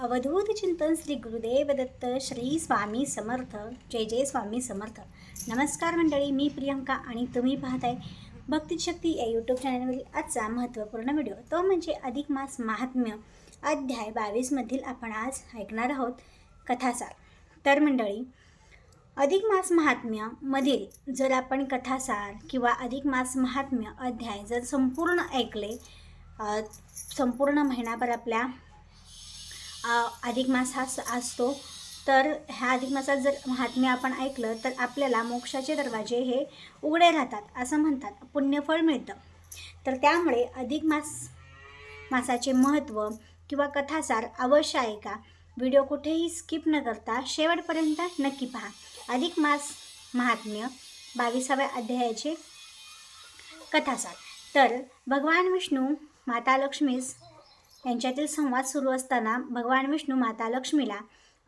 अवधूत चिंतन श्री गुरुदेव दत्त श्री स्वामी समर्थ. जय जय स्वामी समर्थ. नमस्कार मंडळी, मी प्रियंका आणि तुम्ही पाहताय भक्तिशक्ती या यूट्यूब चॅनलवरील आजचा महत्त्वपूर्ण व्हिडिओ, तो म्हणजे अधिक मास महात्म्य अध्याय 22 मधील आपण आज ऐकणार आहोत कथासार. तर मंडळी, अधिक मास महात्म्य मधील जर आपण कथासार किंवा अधिक मास महात्म्य अध्याय जर संपूर्ण ऐकले, संपूर्ण महिनाभर आपल्या अधिक मास हा असतो, तर ह्या अधिक मासात जर महात्म्य आपण ऐकलं तर आपल्याला मोक्षाचे दरवाजे हे उघडे राहतात असं म्हणतात, पुण्यफळ मिळतं. तर त्यामुळे अधिक मासाचे महत्त्व किंवा कथासार अवश्य ऐका. व्हिडिओ कुठेही स्किप न करता शेवटपर्यंत नक्की पहा. अधिक मास महात्म्य 22व्या अध्यायाचे कथासार. तर भगवान विष्णू माता लक्ष्मीस यांच्यातील संवाद सुरू असताना भगवान विष्णू माता लक्ष्मीला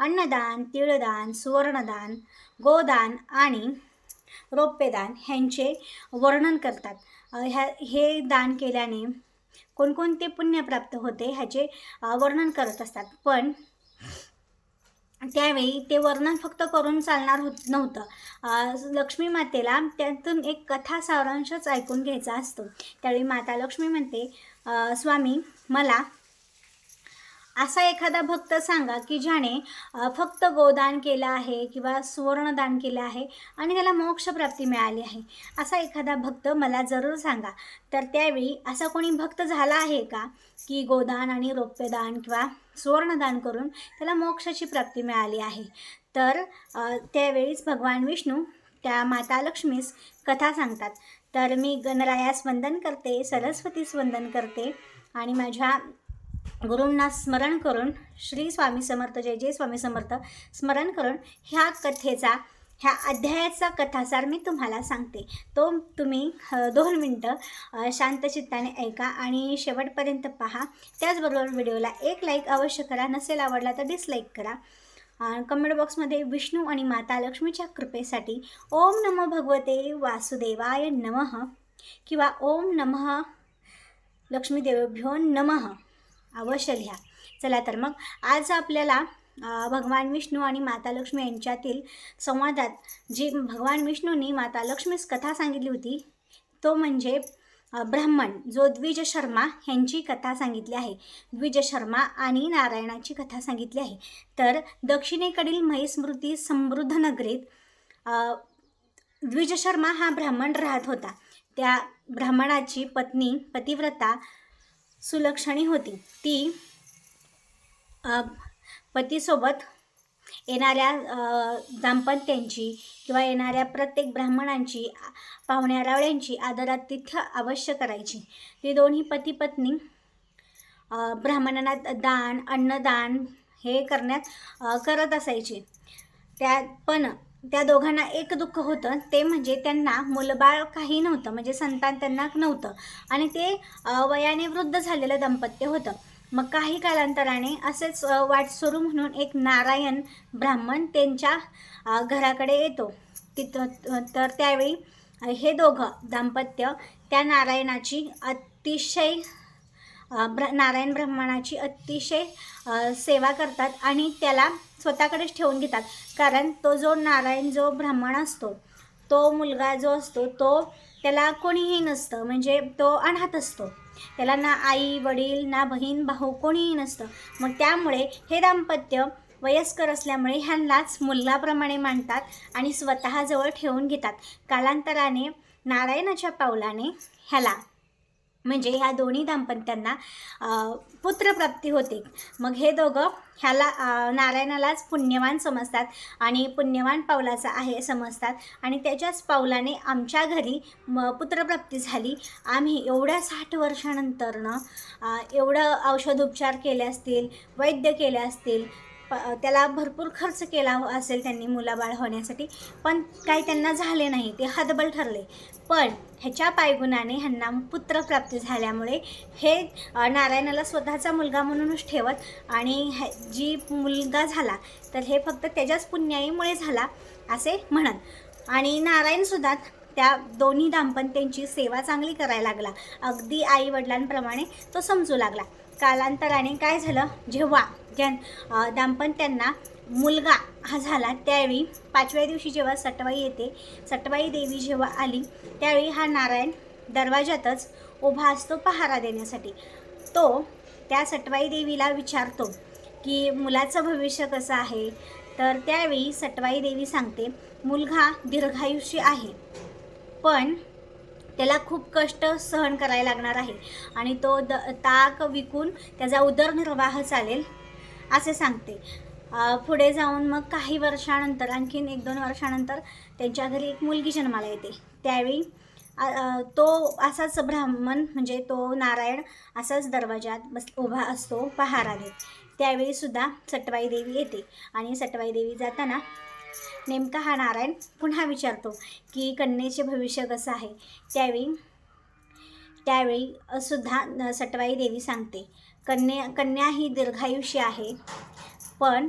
अन्नदान, तिळदान, सुवर्णदान, गोदान आणि रौप्यदान ह्यांचे वर्णन करतात. हे दान केल्याने कोणकोणते पुण्य प्राप्त होते ह्याचे वर्णन करत असतात. पण त्यावेळी ते वर्णन फक्त करून चालणार नव्हतं. लक्ष्मी मातेला त्यातून एक कथा सारांशच ऐकून घ्यायचा असतो. त्यावेळी माता लक्ष्मी म्हणते, स्वामी, मला असा एखादा भक्त सांगा की ज्याने फक्त गोदान केलं आहे किंवा सुवर्णदान केलं आहे आणि त्याला मोक्षप्राप्ती मिळाली आहे. असा एखादा भक्त मला जरूर सांगा. तर त्यावेळी असा कोणी भक्त झाला आहे का की गोदान आणि रौप्यदान किंवा सुवर्णदान करून त्याला मोक्षाची प्राप्ती मिळाली आहे? तर त्यावेळीच भगवान विष्णू त्या माता लक्ष्मीस कथा सांगतात. तर मी गणरायास वंदन करते, सरस्वतीस वंदन करते आणि माझ्या गुरूंना स्मरण करून, श्री स्वामी समर्थ, जय जय स्वामी समर्थ स्मरण करून ह्या अध्यायाचा कथासार मी तुम्हाला सांगते. तो तुम्ही 2 मिनटं शांत चित्ताने ऐका आणि शेवटपर्यंत पहा. त्याचबरोबर व्हिडिओला एक लाईक अवश्य करा, नसेल आवडला तर डिसलाईक करा. कमेंट बॉक्समध्ये विष्णू आणि माता लक्ष्मीच्या कृपेसाठी ओम नमो भगवते वासुदेवाय नमः किंवा ओम नमः लक्ष्मीदेवभ्यो नमः अवश्य लिहा. चला तर मग आज आपल्याला भगवान विष्णू आणि माता लक्ष्मी यांच्यातील संवादात जी भगवान विष्णूंनी माता लक्ष्मीस कथा सांगितली होती, तो म्हणजे ब्राह्मण जो द्विज शर्मा यांची कथा सांगितली आहे. द्विज शर्मा आणि नारायणाची कथा सांगितली आहे. तर दक्षिणेकडील महिस्मृती समृद्ध नगरीत द्विज शर्मा हा ब्राह्मण राहत होता. त्या ब्राह्मणाची पत्नी पतिव्रता सुलक्षणी होती. ती पतीसोबत येणाऱ्या दाम्पत्यांची किंवा येणाऱ्या प्रत्येक ब्राह्मणांची, पाहुण्यारावळ्यांची आदरातिथ्य अवश्य करायची. ती दोन्ही पती पत्नी ब्राह्मणांना दान, अन्नदान हे करत असायचे. पण त्या दोघांना एक दुःख होतं, ते म्हणजे त्यांना मुलबाळ काही नव्हतं, म्हणजे संतान त्यांना नव्हतं आणि ते वयाने वृद्ध झालेलं दाम्पत्य होतं. मग काही कालांतराने असेच वाटसरू म्हणून एक नारायण ब्राह्मण त्यांच्या घराकडे येतो. तर त्यावेळी हे दोघं दाम्पत्य त्या नारायणाची अतिशय नारायण ब्राह्मणाची अतिशय सेवा करतात आणि त्याला स्वतःकडेच ठेवून घेतात. कारण तो जो नारायण जो ब्राह्मण असतो, तो मुलगा जो असतो, तो त्याला कोणीही नसतं, म्हणजे तो अनाथ असतो. त्याला ना आई वडील ना बहीण भाऊ कोणीही नसतं. मग त्यामुळे हे दाम्पत्य वयस्कर असल्यामुळे ह्यांनाच मुलाप्रमाणे मानतात आणि स्वतःजवळ ठेवून घेतात. कालांतराने नारायणाच्या पावलाने ह्याला म्हणजे ह्या दोन्ही दाम्पत्यांना पुत्रप्राप्ती होते. मग हे दोघं ह्याला नारायणालाच पुण्यवान समजतात आणि पुण्यवान पावलाचा आहे समजतात आणि त्याच्याच पावलाने आमच्या घरी पुत्रप्राप्ती झाली. आम्ही एवढ्या 60 वर्षानंतरनं एवढं औषधोपचार केले असतील, वैद्य केले असतील, त्याला भरपूर खर्च केला असेल त्यांनी मुलाबाळ होण्यासाठी, पण काही त्यांना झाले नाही, ते हतबल ठरले. पण ह्याच्या पायगुणाने ह्यांना पुत्रप्राप्ती झाल्यामुळे हे नारायणाला स्वतःचा मुलगा म्हणूनच ठेवत आणि जी मुलगा झाला तर हे फक्त त्याच्याच पुण्याईमुळे झाला असे म्हणत. आणि नारायणसुद्धा त्या दोन्ही दाम्पत्यांची सेवा चांगली करायला लागला. अगदी आई वडिलांप्रमाणे तो समजू लागला. कालांतराने काय झालं, जेव्हा दाम्पत्यांना मुलगा हा झाला त्यावेळी 5व्या दिवशी जेव्हा सटवाई येते, सटवाई देवी जेव्हा आली त्यावेळी हा नारायण दरवाजातच उभा असतो पहारा देण्यासाठी. तो त्या सटवाई देवीला विचारतो की मुलाचं भविष्य कसं आहे. तर त्यावेळी सटवाई देवी सांगते मुलगा दीर्घायुष्य आहे, पण त्याला खूप कष्ट सहन करायला लागणार आहे आणि तो ताक विकून त्याचा उदरनिर्वाह चालेल असे सांगते. पुढे जाऊन मग काही वर्षानंतर, आणखीन 1-2 वर्षानंतर त्यांच्या घरी एक मुलगी जन्माला येते. त्यावेळी तो असाच ब्राह्मण म्हणजे तो नारायण असाच दरवाजात उभा असतो पहारा देत. त्यावेळीसुद्धा सटवाई देवी येते आणि सटवाई देवी जाताना नेमका हा नारायण पुन्हा विचारतो की कन्येचे भविष्य कसं आहे. त्यावेळी सुद्धा सटवाई देवी सांगते कन्या ही दीर्घायुष्य आहे, पण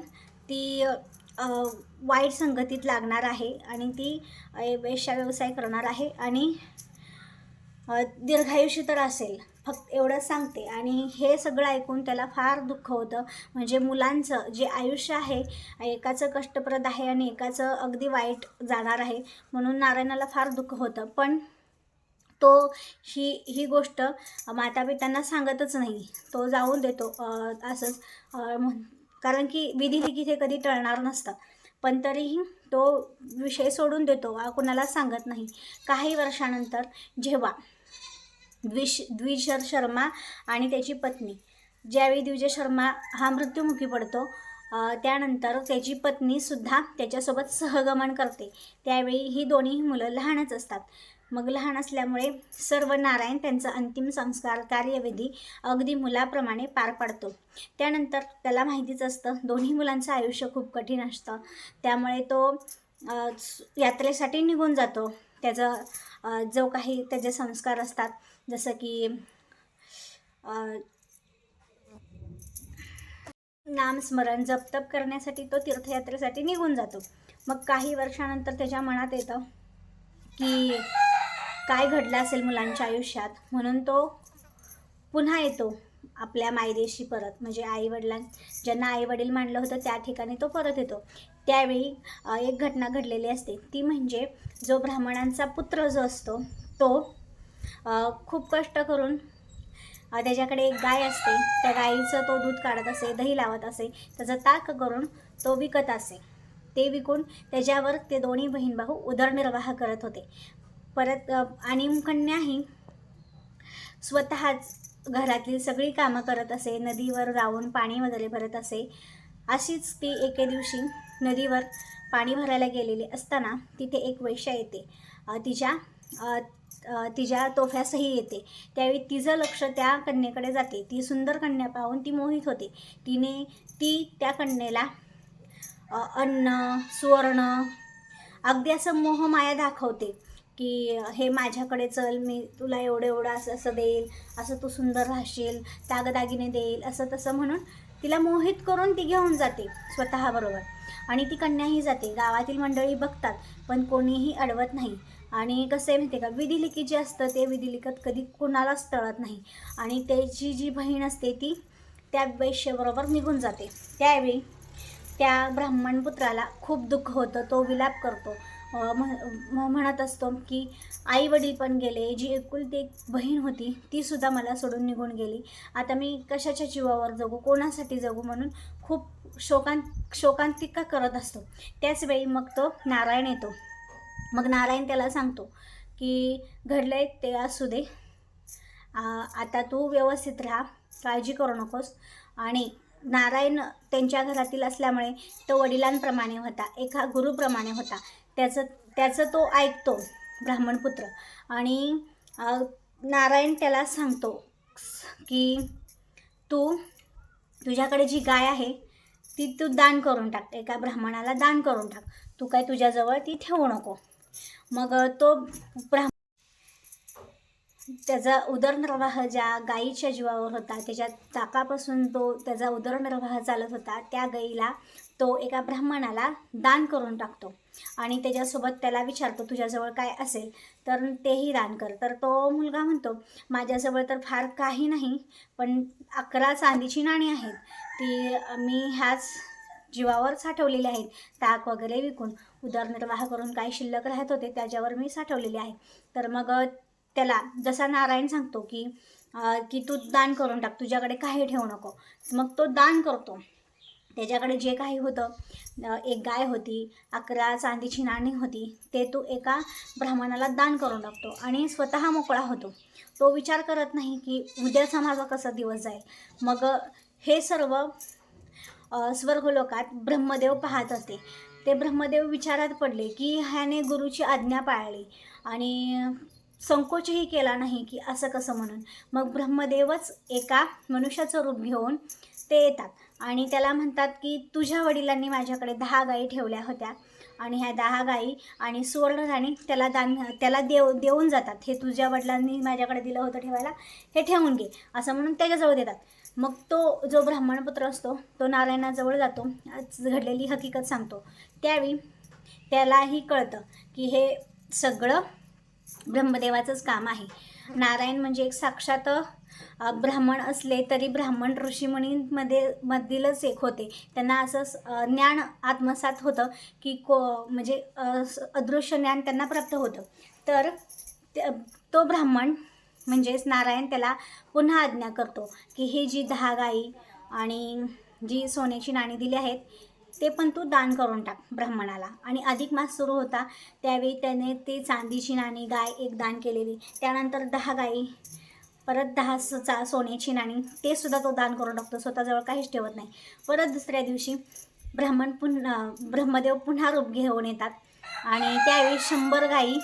ती वाईट संगतीत लागणार आहे आणि ती वेश्या व्यवसाय करणार आहे आणि दीर्घायुष्य तर असेल, फक्त एवढंच सांगते. आणि हे सगळं ऐकून त्याला फार दुःख होतं. म्हणजे मुलांचं जे आयुष्य आहे, एकाचं कष्टप्रद आहे आणि एकाचं अगदी वाईट जाणार आहे, म्हणून नारायणाला फार दुःख होतं. पण तो ही गोष्ट मातापित्यांना सांगतच नाही, तो जाऊन देतो असंच, कारण की विधी हे कधी टळणार नसतं. पण तरीही तो विषय सोडून देतो, कुणाला सांगत नाही. काही वर्षानंतर जेव्हा द्विज शर्मा आणि त्याची पत्नी, ज्यावेळी द्विज शर्मा हा मृत्युमुखी पडतो, त्यानंतर त्याची पत्नीसुद्धा त्याच्यासोबत सहगमन करते. त्यावेळी ही दोन्ही मुलं लहानच असतात. मग लहान असल्यामुळे सर्व नारायण त्यांचा अंतिम संस्कार कार्यविधी अगदी मुलाप्रमाणे पार पाडतो. त्यानंतर त्याला माहितीच असतं दोन्ही मुलांचं आयुष्य खूप कठीण असतं, त्यामुळे तो यात्रेसाठी निघून जातो. त्याचं जो काही त्याचे संस्कार असतात, जसं की नामस्मरण जपतप करण्यासाठी तो तीर्थयात्रेसाठी निघून जातो. मग काही वर्षानंतर त्याच्या मनात येतं की काय घडलं असेल मुलांच्या आयुष्यात, म्हणून तो पुन्हा येतो आपल्या मायदेशी परत, म्हणजे ज्यांना आईवडील मानलं होतं त्या ठिकाणी तो परत येतो. त्यावेळी एक घटना घडलेली असते, ती म्हणजे जो ब्राह्मणांचा पुत्र जो असतो तो खूप कष्ट करून त्याच्याकडे एक गाय असते, त्या गाईचं तो दूध काढत असे, दही लावत असे, त्याचं ताक करून तो विकत असे. ते विकून त्याच्यावर ते दोन्ही बहीण भाऊ उदरनिर्वाह करत होते. परत आणि कन्याही स्वतःच घरातली सगळी कामं करत असे, नदीवर जाऊन पाणी वगैरे भरत असे. अशीच ती एके दिवशी नदीवर पाणी भरायला गेलेली असताना तिथे एक वेश्या येते, तिच्या तोफ्यासही येते. त्यावेळी तिचं लक्ष त्या कन्येकडे जाते. ती सुंदर कन्या पाहून ती मोहित होते. ती त्या कन्येला अन्न सुवर्ण अगदी असं मोहमाया दाखवते की हे माझ्याकडे चल, मी तुला एवढं असं देईल, असं तू सुंदर राहशील, दागदागिने देईल, असं तसं म्हणून तिला मोहित करून ती घेऊन जाते स्वतःबरोबर. आणि ती कन्याही जाते. गावातील मंडळी बघतात पण कोणीही अडवत नाही. आणि कसं आहे माहिती आहे का, विधिलिखित जे असतं ते विधिलिखित कधी कोणालाच टळत नाही. आणि त्याची जी बहीण असते ती त्या वेश्येबरोबर निघून जाते. त्यावेळी त्या ब्राह्मणपुत्राला खूप दुःख होतं. तो विलाप करतो, म्हणत असतो की आई वडील पण गेले, जी एकुलती एक बहीण होती तीसुद्धा मला सोडून निघून गेली, आता मी कशाच्या जीवावर जगू, कोणासाठी जगू, म्हणून खूप शोकांतिका करत असतो. त्याचवेळी मग तो नारायण येतो. मग नारायण त्याला सांगतो की घडलंय ते असू दे, आता तू व्यवस्थित राहा, काळजी करू नकोस. आणि नारायण त्यांच्या घरातील असल्यामुळे तो वडिलांप्रमाणे होता, एका गुरुप्रमाणे होता. त्याचं तो ऐकतो ब्राह्मणपुत्र. आणि नारायण त्याला सांगतो की तुझ्याकडे जी गाय आहे ती तू दान करून टाक, एका ब्राह्मणाला दान करून टाक, तू काय तुझ्याजवळ ती ठेवू नको. मग तो त्याचा उदरनिर्वाह ज्या गाईच्या जीवावर होता, त्याच्या ताकापासून तो त्याचा उदरनिर्वाह चालत होता, त्या गाईला तो एका ब्राह्मणाला दान करून टाकतो. आणि त्याच्यासोबत त्याला विचारतो तुझ्याजवळ काय असेल तर तेही दान कर. तर तो मुलगा म्हणतो माझ्याजवळ तर फार काही नाही, पण 11 चांदीची नाणी आहेत, ती मी ह्याच जीवावर साठवलेले आहेत. ताक वगैरे विकून उदरनिर्वाह करून काही शिल्लक राहत होते त्याच्यावर मी साठवलेले आहे. तर मग त्याला जसा नारायण सांगतो की तू दान करून टाक, तुझ्याकडे काही ठेवू नको. मग तो दान करतो. त्याच्याकडे जे काही होतं, एक गाय होती, 11 चांदीची नाणी होती, ते तो एका ब्राह्मणाला दान करून टाकतो आणि स्वतः मोकळा होतो. तो विचार करत नाही की उद्याचा माझा कसा दिवस जाईल. मग हे सर्व स्वर्गलोकात ब्रह्मदेव पाहत असते. ते ब्रह्मदेव विचारात पडले की ह्याने गुरुची आज्ञा पाळली आणि संकोचही केला नाही की असं कसं म्हणून. मग ब्रह्मदेवच एका मनुष्याचं रूप घेऊन ते येतात आणि त्याला म्हणतात की तुझ्या वडिलांनी माझ्याकडे 10 गायी ठेवल्या होत्या आणि ह्या 10 गायी आणि सुवर्णराणी त्याला देऊन जातात. हे तुझ्या वडिलांनी माझ्याकडे दिलं होतं ठेवायला, हे ठेवून घे असं म्हणून त्याच्याजवळ देतात. मग तो जो ब्राह्मणपुत्र असतो तो नारायणाजवळ जातो, घडलेली हकीकत सांगतो. त्यावेळी त्यालाही कळतं की हे सगळं ब्रह्मदेवाचंच काम आहे. नारायण म्हणजे एक साक्षात ब्राह्मण असले तरी ब्राह्मण मधीलच एक होते. त्यांना असं ज्ञान आत्मसात होतं की म्हणजे अदृश्य ज्ञान त्यांना प्राप्त होतं. तर तो ब्राह्मण म्हणजेच नारायण त्याला पुन्हा आज्ञा करतो की ही जी 10 गायी आणि जी सोन्याची नाणी दिली आहेत ते पण तू दान करून टाक ब्राह्मणाला. आणि अधिक मास सुरू होता त्यावेळी त्याने ते चांदीची नाणी, गाय एक दान केलेली, त्यानंतर 10 गायी, परत 10 सोन्याची नाणी, ते सुद्धा तो दान करून टाकतो, स्वतःजवळ काहीच ठेवत नाही. परत दुसऱ्या दिवशी ब्रह्मदेव पुन्हा रूप घेऊन येतात आणि त्यावेळी 100 गायी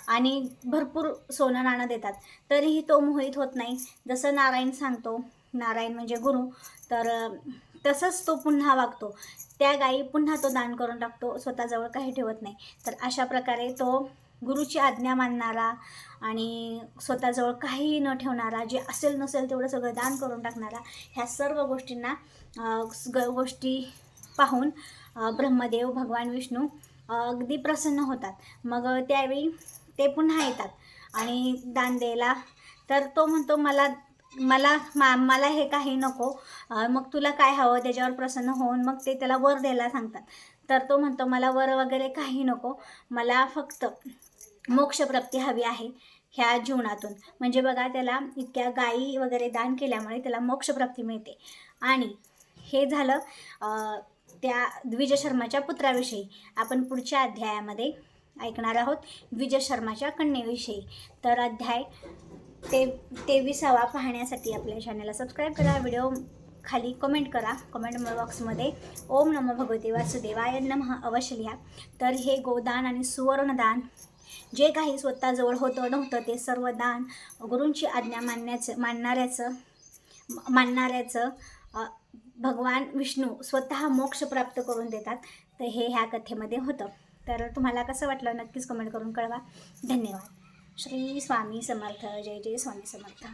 आणि भरपूर सोनं नाणं देतात. तरीही तो मोहित होत नाही. जसं नारायण सांगतो, नारायण म्हणजे गुरु, तर तसंच तो पुन्हा वागतो. त्या गायी पुन्हा तो दान करून टाकतो, स्वतःजवळ काही ठेवत नाही. तर अशा प्रकारे तो गुरुची आज्ञा मानणारा आणि स्वतःजवळ काहीही न ठेवणारा, जे असेल नसेल तेवढं सगळं दान करून टाकणारा, ह्या सर्व गोष्टी पाहून ब्रह्मदेव, भगवान विष्णू अगदी प्रसन्न होतात. मग त्यावेळी ते पुन्हा येतात आणि दान द्यायला. तर तो म्हणतो मला हे काही नको, मग तुला काय हवं, त्याच्यावर प्रसन्न होऊन मग ते त्याला वर द्यायला सांगतात. तर तो म्हणतो मला वर वगैरे काही नको, मला फक्त मोक्षप्राप्ती हवी आहे ह्या जीवनातून. म्हणजे बघा, त्याला इतक्या गायी वगैरे दान केल्यामुळे त्याला मोक्षप्राप्ती मिळते. आणि हे झालं त्या द्विजशर्माच्या पुत्राविषयी. आपण पुढच्या अध्यायामध्ये ऐकणार आहोत द्विजशर्माच्या कन्येविषयी. तर अध्याय 23 पाहण्यासाठी आपल्या चॅनलला सबस्क्राईब करा. व्हिडिओ खाली कमेंट करा, कमेंट बॉक्समध्ये ओम नमो भगवते वासुदेवाय नमः अवश्य लिहा. तर हे गोदान आणि सुवर्णदान जे काही स्वतःजवळ होतं नव्हतं ते सर्व दान गुरूंची आज्ञा मानणाऱ्याचं भगवान विष्णू स्वतः मोक्ष प्राप्त करून देतात. तर हे ह्या कथेमध्ये होतं. तर तुम्हाला कसं वाटलं नक्कीच कमेंट करून कळवा. धन्यवाद. श्री स्वामी समर्थ. जय जय स्वामी समर्थ.